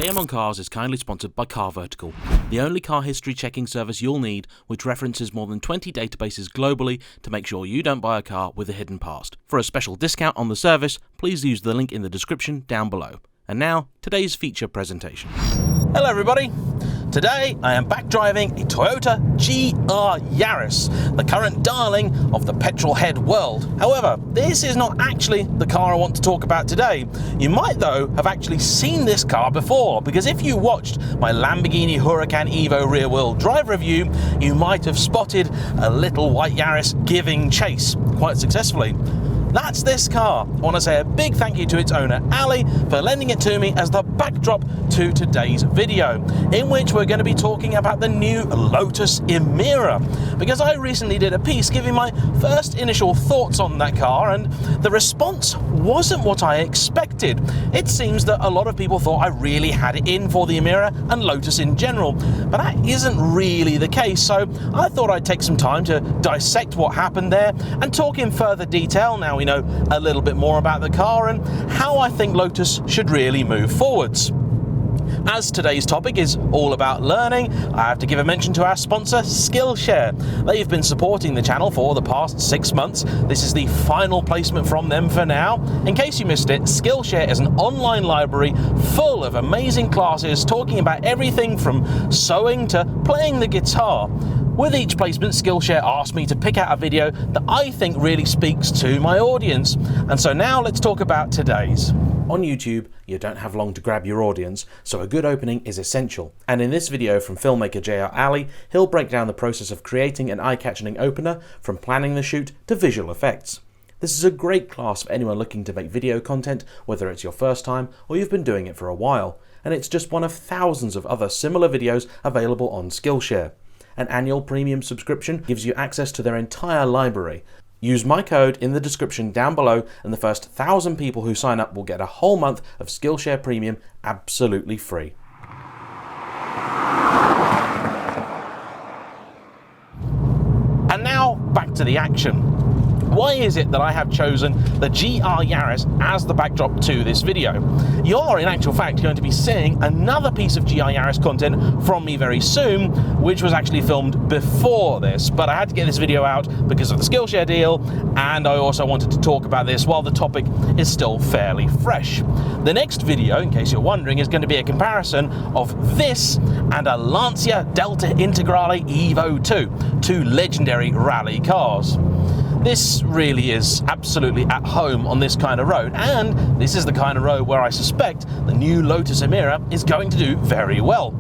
JayEmm on Cars is kindly sponsored by Car Vertical, the only car history checking service you'll need, which references more than 20 databases globally to make sure you don't buy a car with a hidden past. For a special discount on the service, please use the link in the description down below. And now, today's feature presentation. Hello everybody! Today I am back driving a Toyota GR Yaris, the current darling of the petrol head world. However, this is not actually the car I want to talk about today. You might though have actually seen this car before, because if you watched my Lamborghini Huracan Evo rear wheel drive review, you might have spotted a little white Yaris giving chase quite successfully. That's this car. I want to say a big thank you to its owner, Ali, for lending it to me as the backdrop to today's video, in which we're going to be talking about the new Lotus Emira, because I recently did a piece giving my first initial thoughts on that car, and the response wasn't what I expected. It seems that a lot of people thought I really had it in for the Emira and Lotus in general, but that isn't really the case, so I thought I'd take some time to dissect what happened there and talk in further detail now we know a little bit more about the car and how I think Lotus should really move forwards. As today's topic is all about learning, I have to give a mention to our sponsor, Skillshare. They've been supporting the channel for the past 6 months. This is the final placement from them for now. In case you missed it, Skillshare is an online library full of amazing classes talking about everything from sewing to playing the guitar. With each placement, Skillshare asked me to pick out a video that I think really speaks to my audience. And so now let's talk about today's. On YouTube, you don't have long to grab your audience, so a good opening is essential. And in this video from filmmaker JR, he'll break down the process of creating an eye-catching opener, from planning the shoot to visual effects. This is a great class for anyone looking to make video content, whether it's your first time or you've been doing it for a while. And it's just one of thousands of other similar videos available on Skillshare. An annual premium subscription gives you access to their entire library. Use my code in the description down below and the first 1,000 people who sign up will get a whole month of Skillshare Premium absolutely free. And now back to the action. Why is it that I have chosen the GR Yaris as the backdrop to this video? You're in actual fact going to be seeing another piece of GR Yaris content from me very soon, which was actually filmed before this, but I had to get this video out because of the Skillshare deal, and I also wanted to talk about this while the topic is still fairly fresh. The next video, in case you're wondering, is going to be a comparison of this and a Lancia Delta Integrale Evo 2, two legendary rally cars. This really is absolutely at home on this kind of road, and this is the kind of road where I suspect the new Lotus Emira is going to do very well.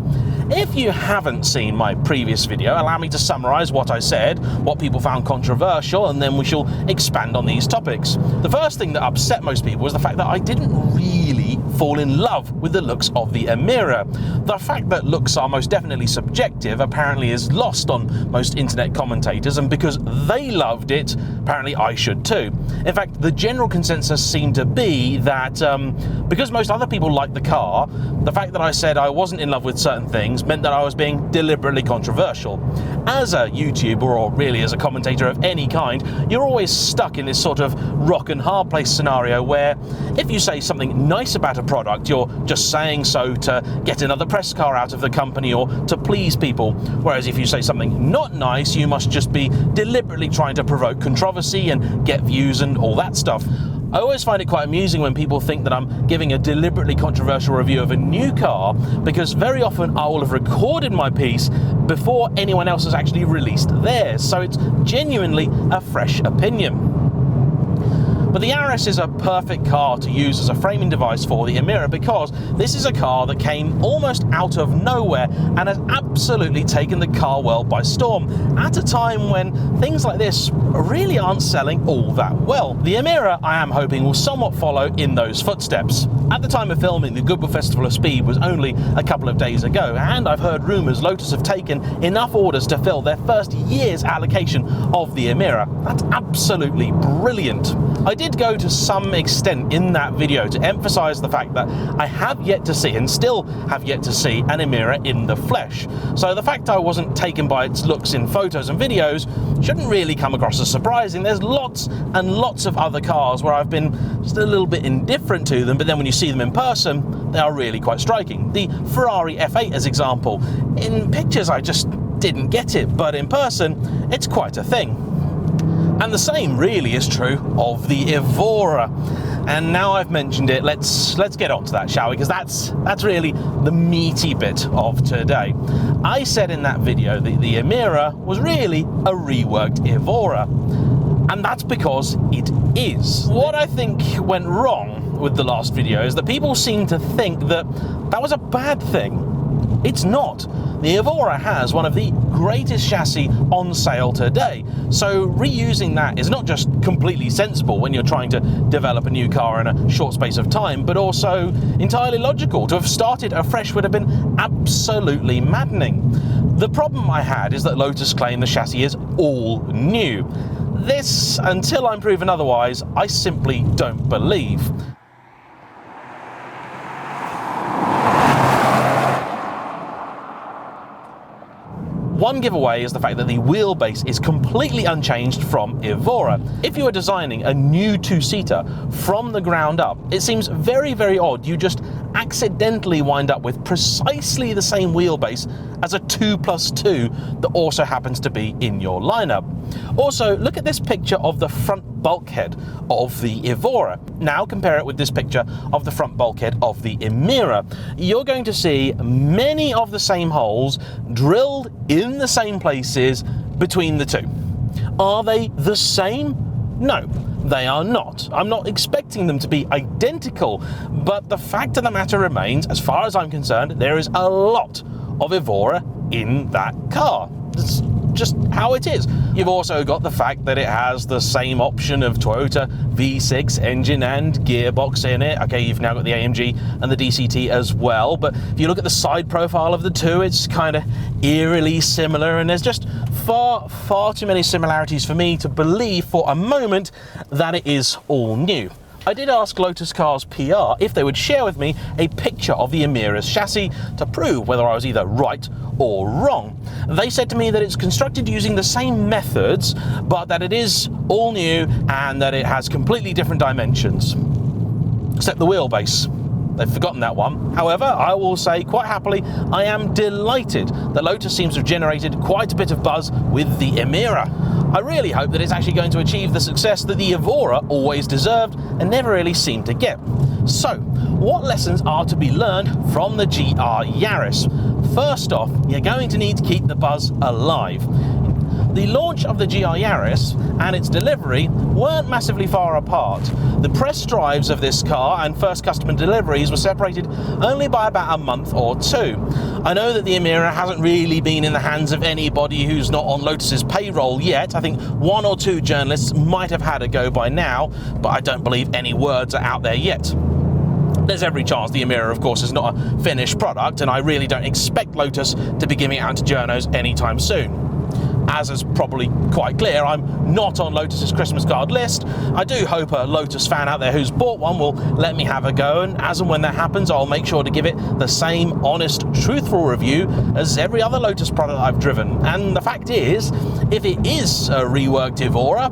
If you haven't seen my previous video, allow me to summarize what I said, what people found controversial, and then we shall expand on these topics. The first thing that upset most people was the fact that I didn't really fall in love with the looks of the Emira. The fact that looks are most definitely subjective apparently is lost on most internet commentators, and because they loved it, apparently I should too. In fact, the general consensus seemed to be that because most other people liked the car, the fact that I said I wasn't in love with certain things meant that I was being deliberately controversial. As a YouTuber, or really as a commentator of any kind, you're always stuck in this sort of rock and hard place scenario where if you say something nice about a product, you're just saying so to get another press car out of the company or to please people, whereas if you say something not nice, you must just be deliberately trying to provoke controversy and get views and all that stuff. I always find it quite amusing when people think that I'm giving a deliberately controversial review of a new car, because very often I will have recorded my piece before anyone else has actually released theirs, so it's genuinely a fresh opinion. But the Yaris is a perfect car to use as a framing device for the Emira, because this is a car that came almost out of nowhere and has absolutely taken the car world by storm at a time when things like this really aren't selling all that well. The Emira, I am hoping, will somewhat follow in those footsteps. At the time of filming, the Goodwood Festival of Speed was only a couple of days ago, and I've heard rumours Lotus have taken enough orders to fill their first year's allocation of the Emira. That's absolutely brilliant. I did did go to some extent in that video to emphasize the fact that I have yet to see, and still have yet to see, an Emira in the flesh. So the fact I wasn't taken by its looks in photos and videos shouldn't really come across as surprising. There's lots and lots of other cars where I've been just a little bit indifferent to them, but then when you see them in person, they are really quite striking. The Ferrari F8 as example. In pictures I just didn't get it, but in person it's quite a thing. And the same really is true of the Evora. And now I've mentioned it, let's get on to that, shall we? Because that's really the meaty bit of today. I said in that video that the Emira was really a reworked Evora. And that's because it is. What I think went wrong with the last video is that people seem to think that that was a bad thing. It's not. The Evora has one of the greatest chassis on sale today, so reusing that is not just completely sensible when you're trying to develop a new car in a short space of time, but also entirely logical. To have started afresh would have been absolutely maddening. The problem I had is that Lotus claim the chassis is all new. This, until I'm proven otherwise, I simply don't believe. One giveaway is the fact that the wheelbase is completely unchanged from Evora. If you are designing a new two-seater from the ground up, it seems very, very odd you just accidentally wind up with precisely the same wheelbase as a 2+2 that also happens to be in your lineup. Also, look at this picture of the front bulkhead of the Evora. Now compare it with this picture of the front bulkhead of the Emira. You're going to see many of the same holes drilled in the same places between the two. Are they the same? No, they are not. I'm not expecting them to be identical, but the fact of the matter remains, as far as I'm concerned, there is a lot of Evora in that car. It's just how it is. You've also got the fact that it has the same option of Toyota V6 engine and gearbox in it. Okay, you've now got the AMG and the DCT as well, but if you look at the side profile of the two, it's kind of eerily similar, and there's just far too many similarities for me to believe for a moment that it is all new. I did ask Lotus Cars PR if they would share with me a picture of the Emira's chassis to prove whether I was either right or wrong. They said to me that it's constructed using the same methods, but that it is all new and that it has completely different dimensions. Except the wheelbase. They've forgotten that one. However, I will say quite happily, I am delighted that Lotus seems to have generated quite a bit of buzz with the Emira. I really hope that it's actually going to achieve the success that the Evora always deserved and never really seemed to get. So, what lessons are to be learned from the GR Yaris? First off, you're going to need to keep the buzz alive. The launch of the GR Yaris and its delivery weren't massively far apart. The press drives of this car and first customer deliveries were separated only by about a month or two. I know that the Emira hasn't really been in the hands of anybody who's not on Lotus's payroll yet. I think one or two journalists might have had a go by now, but I don't believe any words are out there yet. There's every chance the Emira, of course, is not a finished product, and I really don't expect Lotus to be giving it out to journos anytime soon. As is probably quite clear, I'm not on Lotus's Christmas card list. I do hope a Lotus fan out there who's bought one will let me have a go, and as and when that happens, I'll make sure to give it the same honest, truthful review as every other Lotus product I've driven. And the fact is, if it is a reworked Evora,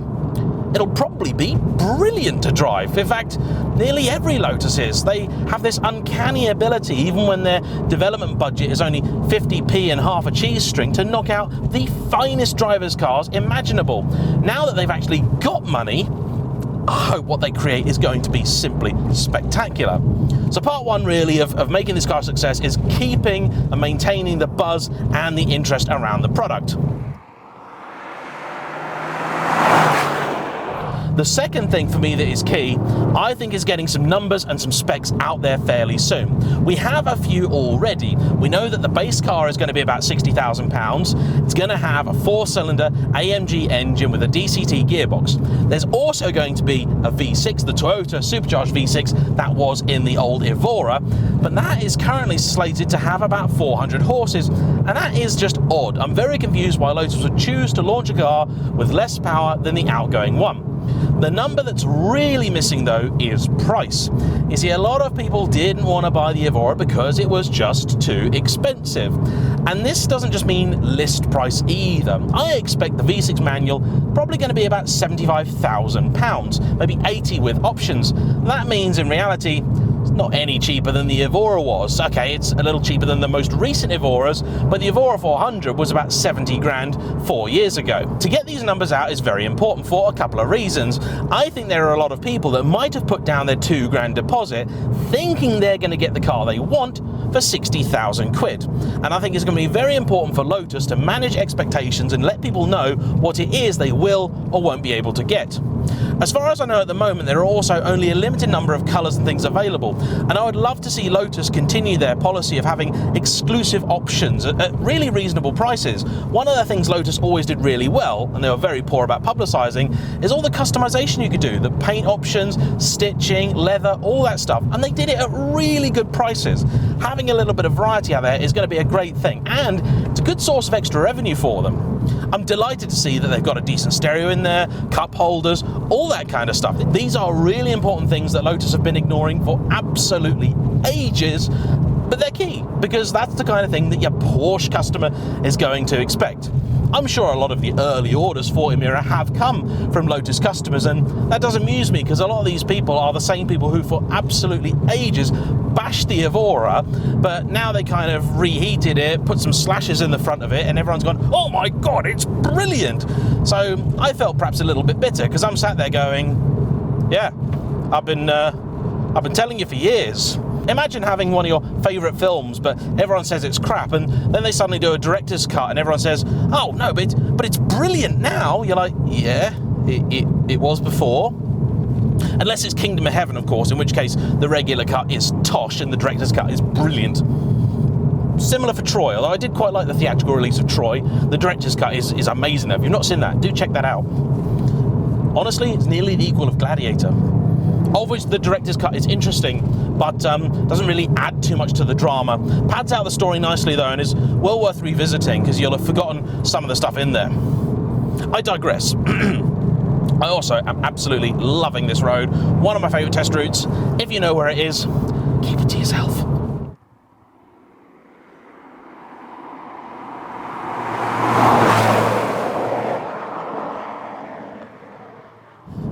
it'll probably be brilliant to drive. In fact, nearly every Lotus is. They have this uncanny ability, even when their development budget is only 50p and half a cheese string, to knock out the finest driver's cars imaginable. Now that they've actually got money, I hope what they create is going to be simply spectacular. So part one really of making this car a success is keeping and maintaining the buzz and the interest around the product. The second thing for me that is key, I think, is getting some numbers and some specs out there fairly soon. We have a few already. We know that the base car is going to be about £60,000. It's going to have a 4-cylinder AMG engine with a DCT gearbox. There's also going to be a V6, the Toyota supercharged V6 that was in the old Evora, but that is currently slated to have about 400 horses, And that is just odd. I'm very confused why Lotus would choose to launch a car with less power than the outgoing one. The number that's really missing though is price. You see, a lot of people didn't want to buy the Evora because it was just too expensive. And this doesn't just mean list price either. I expect the V6 manual probably going to be about £75,000, maybe 80 with options. That means in reality, it's not any cheaper than the Evora was. Okay, it's a little cheaper than the most recent Evoras, but the Evora 400 was about 70 grand 4 years ago. To get these numbers out is very important for a couple of reasons. I think there are a lot of people that might have put down their 2 grand deposit thinking they're going to get the car they want for 60,000 quid. And I think it's going to be very important for Lotus to manage expectations and let people know what it is they will or won't be able to get. As far as I know at the moment, there are also only a limited number of colours and things available, and I would love to see Lotus continue their policy of having exclusive options at really reasonable prices. One of the things Lotus always did really well, and they were very poor about publicising, is all the customisation you could do, the paint options, stitching, leather, all that stuff, and they did it at really good prices. Having a little bit of variety out there is going to be a great thing, and it's a good source of extra revenue for them. I'm delighted to see that they've got a decent stereo in there, cup holders, all that kind of stuff. These are really important things that Lotus have been ignoring for absolutely ages, but they're key because that's the kind of thing that your Porsche customer is going to expect. I'm sure a lot of the early orders for Emira have come from Lotus customers, and that does amuse me because a lot of these people are the same people who for absolutely ages bashed the Evora, but now they kind of reheated it, put some slashes in the front of it, and everyone's gone, oh my god, it's brilliant. So I felt perhaps a little bit bitter because I'm sat there going, yeah, I've been telling you for years. Imagine having one of your favourite films, but everyone says it's crap, and then they suddenly do a director's cut, and everyone says, "Oh no, but it's brilliant now." You're like, "Yeah, it was before." Unless it's Kingdom of Heaven, of course, in which case the regular cut is tosh and the director's cut is brilliant. Similar for Troy, although I did quite like the theatrical release of Troy. The director's cut is amazing. If you've not seen that, do check that out. Honestly, it's nearly the equal of Gladiator, of which the director's cut is interesting, but doesn't really add too much to the drama. Pads out the story nicely though, and is well worth revisiting because you'll have forgotten some of the stuff in there. I digress. I also am absolutely loving this road. One of my favourite test routes. If you know where it is, keep it to yourself.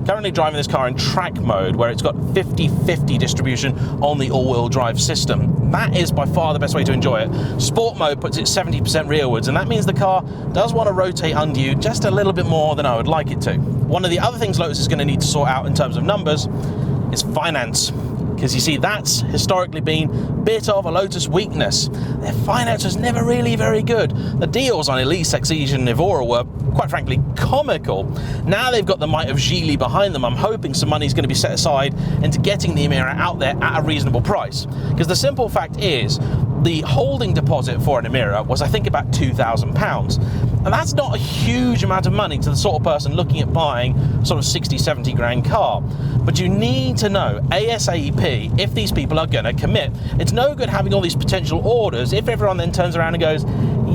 Currently driving this car in track mode, where it's got 50-50 distribution on the all-wheel drive system. That is by far the best way to enjoy it. Sport mode puts it 70% rearwards, and that means the car does want to rotate under you just a little bit more than I would like it to. One of the other things Lotus is going to need to sort out in terms of numbers is finance. Because you see, that's historically been a bit of a Lotus weakness. Their finance was never really very good. The deals on Elise, Exige and Evora were, quite frankly, comical. Now they've got the might of Geely behind them. I'm hoping some money's going to be set aside into getting the Emira out there at a reasonable price. Because the simple fact is, the holding deposit for an Emira was, I think, about £2,000. And that's not a huge amount of money to the sort of person looking at buying sort of 60, 70 grand car. But you need to know ASAP if these people are going to commit. It's no good having all these potential orders if everyone then turns around and goes,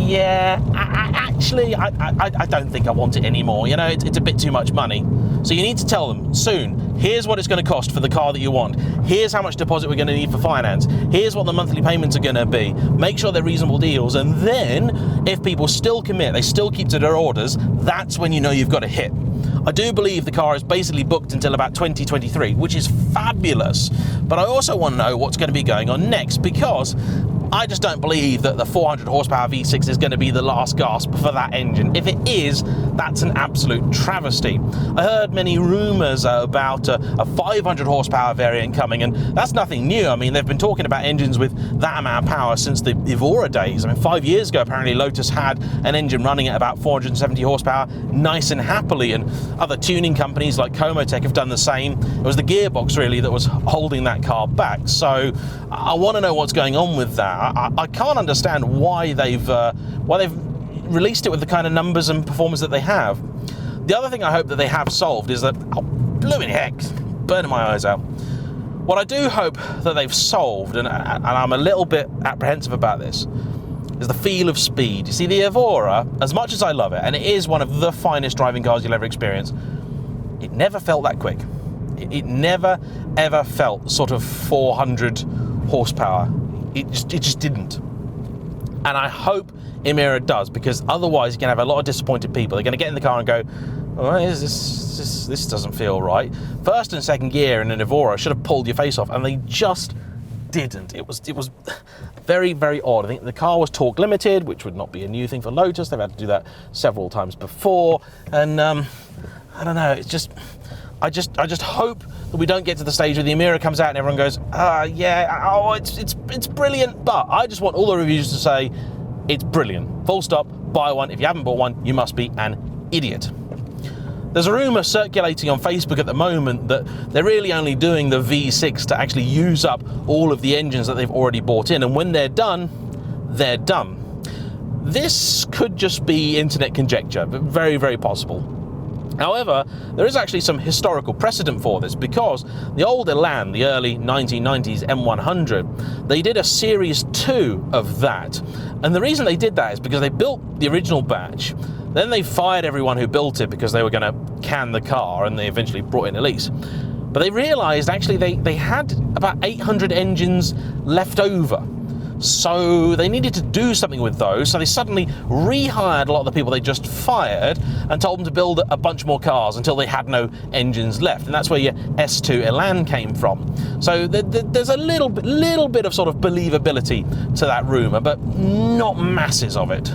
yeah, actually, I don't think I want it anymore. You know, it's a bit too much money. So you need to tell them soon, here's what it's going to cost for the car that you want. Here's how much deposit we're going to need for finance. Here's what the monthly payments are going to be. Make sure they're reasonable deals. And then if people still commit, they still keep to their orders, that's when you know you've got a hit. I do believe the car is basically booked until about 2023, which is fabulous. But I also want to know what's going to be going on next, because I just don't believe that the 400 horsepower V6 is going to be the last gasp for that engine. If it is, that's an absolute travesty. I heard many rumours about a 500 horsepower variant coming, and that's nothing new. I mean, they've been talking about engines with that amount of power since the Evora days. I mean, 5 years ago, apparently Lotus had an engine running at about 470 horsepower, nice and happily, and other tuning companies like Comotech have done the same. It was the gearbox really that was holding that car back. So I want to know what's going on with that. I can't understand why they've released it with the kind of numbers and performance that they have. The other thing I hope that they have solved is that, oh, blooming heck, burning my eyes out. What I do hope that they've solved, and I'm a little bit apprehensive about this, is the feel of speed. You see, the Evora, as much as I love it, and it is one of the finest driving cars you'll ever experience, it never felt that quick. It never, ever felt sort of 400 horsepower. It just didn't. And I hope Emira does, because otherwise you're going to have a lot of disappointed people. They're going to get in the car and go, oh, this doesn't feel right. First and second gear in an Evora should have pulled your face off, and they just didn't. It was very, very odd. I think the car was torque limited, which would not be a new thing for Lotus. They've had to do that several times before, and I don't know. It's just, I just hope that we don't get to the stage where the Emira comes out and everyone goes, yeah, oh, it's brilliant. But I just want all the reviews to say it's brilliant. Full stop. Buy one. If you haven't bought one, you must be an idiot. There's a rumour circulating on Facebook at the moment that they're really only doing the V6 to actually use up all of the engines that they've already bought in, and when they're done, they're done. This could just be internet conjecture, but very, very possible. However, there is actually some historical precedent for this, because the old Elan, the early 1990s M100, they did a Series 2 of that. And the reason they did that is because they built the original batch, then they fired everyone who built it because they were going to can the car, and they eventually brought in Elise. But they realised actually they had about 800 engines left over. So they needed to do something with those, so they suddenly rehired a lot of the people they just fired and told them to build a bunch more cars until they had no engines left. And that's where your S2 Elan came from. So there's a little bit of sort of believability to that rumour, but not masses of it.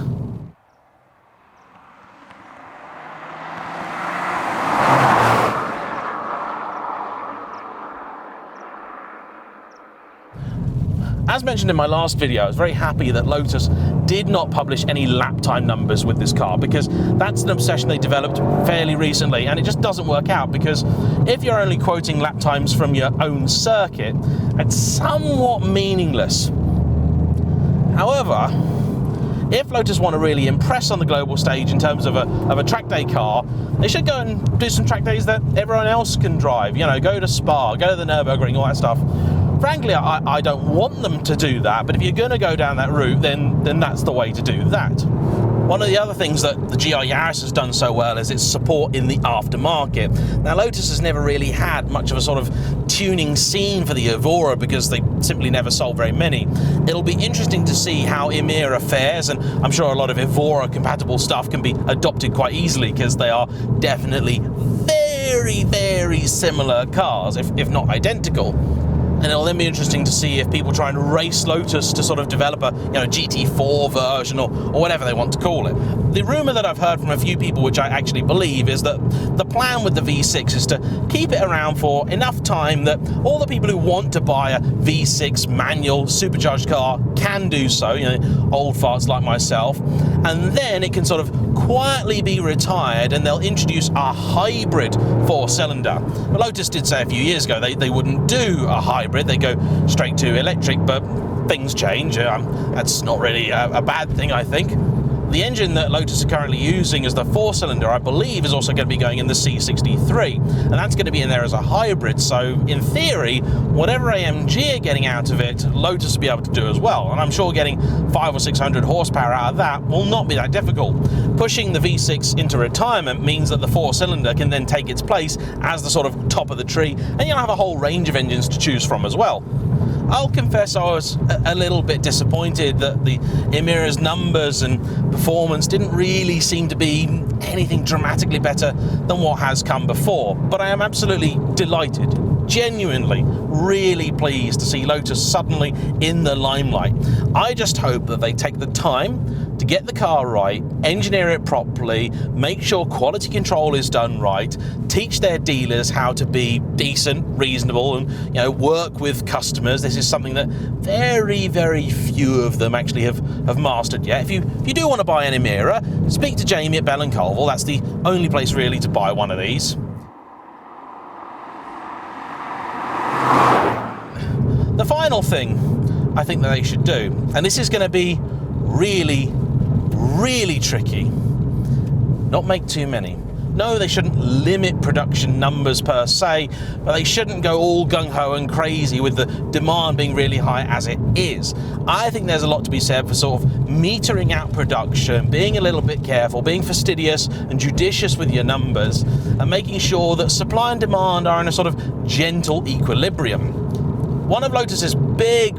As mentioned in my last video, I was very happy that Lotus did not publish any lap time numbers with this car, because that's an obsession they developed fairly recently, and it just doesn't work out, because if you're only quoting lap times from your own circuit, it's somewhat meaningless. However, if Lotus want to really impress on the global stage in terms of a track day car, they should go and do some track days that everyone else can drive. You know, go to Spa, go to the Nürburgring, all that stuff. Frankly, I don't want them to do that, but if you're going to go down that route, then that's the way to do that. One of the other things that the GR Yaris has done so well is its support in the aftermarket. Now, Lotus has never really had much of a sort of tuning scene for the Evora because they simply never sold very many. It'll be interesting to see how Emira fares, and I'm sure a lot of Evora compatible stuff can be adopted quite easily, because they are definitely very, very similar cars, if not identical. And it'll then be interesting to see if people try and race Lotus to sort of develop a GT4 version or whatever they want to call it. The rumour that I've heard from a few people, which I actually believe, is that the plan with the V6 is to keep it around for enough time that all the people who want to buy a V6 manual supercharged car can do so, old farts like myself, and then it can sort of quietly be retired, and they'll introduce a hybrid 4-cylinder. Lotus did say a few years ago they wouldn't do a hybrid, they go straight to electric, but things change. That's not really a bad thing, I think. The engine that Lotus are currently using as the 4-cylinder, I believe, is also going to be going in the C63, and that's going to be in there as a hybrid, so in theory, whatever AMG are getting out of it, Lotus will be able to do as well, and I'm sure getting 500 or 600 horsepower out of that will not be that difficult. Pushing the V6 into retirement means that the 4-cylinder can then take its place as the sort of top of the tree, and you'll have a whole range of engines to choose from as well. I'll confess I was a little bit disappointed that the Emira's numbers and performance didn't really seem to be anything dramatically better than what has come before, but I am absolutely delighted, genuinely really pleased to see Lotus suddenly in the limelight. I just hope that they take the time to get the car right, engineer it properly, make sure quality control is done right, teach their dealers how to be decent, reasonable, and work with customers. This is something that very, very few of them actually have mastered yet. If you do want to buy an Emira, speak to Jamie at Bell & Colville. That's the only place really to buy one of these. The final thing I think that they should do, and this is going to be really, really tricky, not make too many, no, they shouldn't limit production numbers per se, but they shouldn't go all gung-ho and crazy with the demand being really high as it is. I think there's a lot to be said for sort of metering out production, being a little bit careful, being fastidious and judicious with your numbers, and making sure that supply and demand are in a sort of gentle equilibrium. One of Lotus's big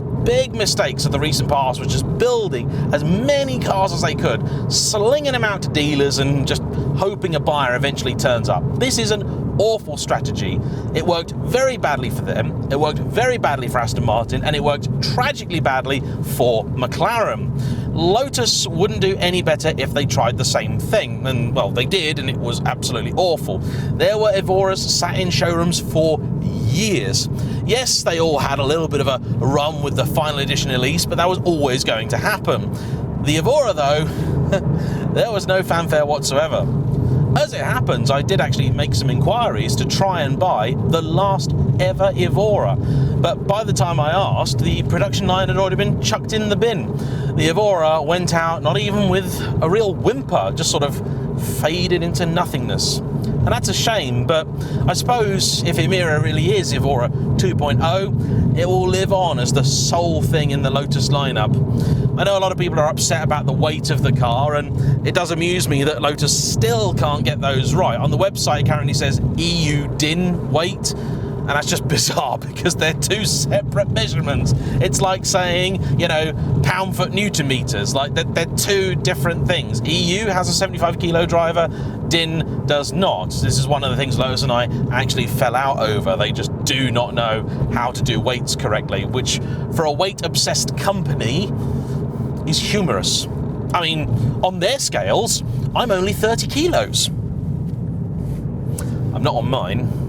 mistakes of the recent past was just building as many cars as they could, slinging them out to dealers and just hoping a buyer eventually turns up. This is an awful strategy. It worked very badly for them, it worked very badly for Aston Martin, and it worked tragically badly for McLaren. Lotus wouldn't do any better if they tried the same thing, and well, they did, and it was absolutely awful. There were Evoras sat in showrooms for years. Yes, they all had a little bit of a run with the final edition Elise, but that was always going to happen. The Evora, though, there was no fanfare whatsoever. As it happens, I did actually make some inquiries to try and buy the last ever Evora, but by the time I asked, the production line had already been chucked in the bin. The Evora went out not even with a real whimper, just sort of faded into nothingness. And that's a shame, but I suppose if Emira really is Evora 2.0, it will live on as the sole thing in the Lotus lineup. I know a lot of people are upset about the weight of the car, and it does amuse me that Lotus still can't get those right. On the website it currently says EU DIN weight, and that's just bizarre because they're two separate measurements. It's like saying, you know, pound-foot Newton meters. Like, they're two different things. EU has a 75 kilo driver, DIN does not. This is one of the things Lotus and I actually fell out over. They just do not know how to do weights correctly, which for a weight-obsessed company is humorous. I mean, on their scales, I'm only 30 kilos. I'm not on mine.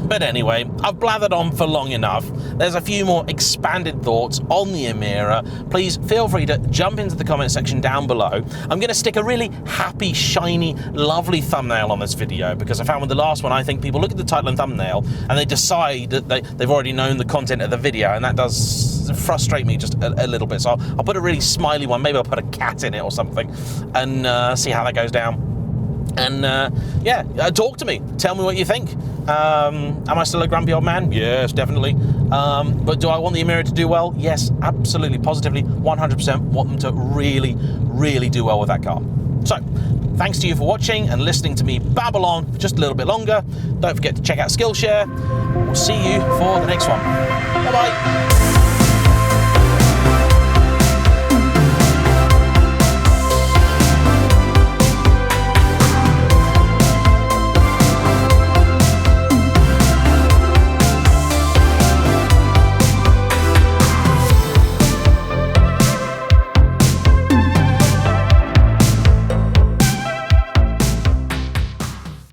But anyway, I've blathered on for long enough. There's a few more expanded thoughts on the Emira. Please feel free to jump into the comment section down below. I'm going to stick a really happy, shiny, lovely thumbnail on this video, because I found with the last one, I think people look at the title and thumbnail and they decide that they've already known the content of the video, and that does frustrate me just a little bit. So I'll put a really smiley one. Maybe I'll put a cat in it or something, and see how that goes down. And yeah, talk to me. Tell me what you think. Am I still a grumpy old man? Yes, definitely. But do I want the Emira to do well? Yes, absolutely, positively, 100% want them to really, really do well with that car. So, thanks to you for watching and listening to me babble on for just a little bit longer. Don't forget to check out Skillshare. We'll see you for the next one. Bye-bye.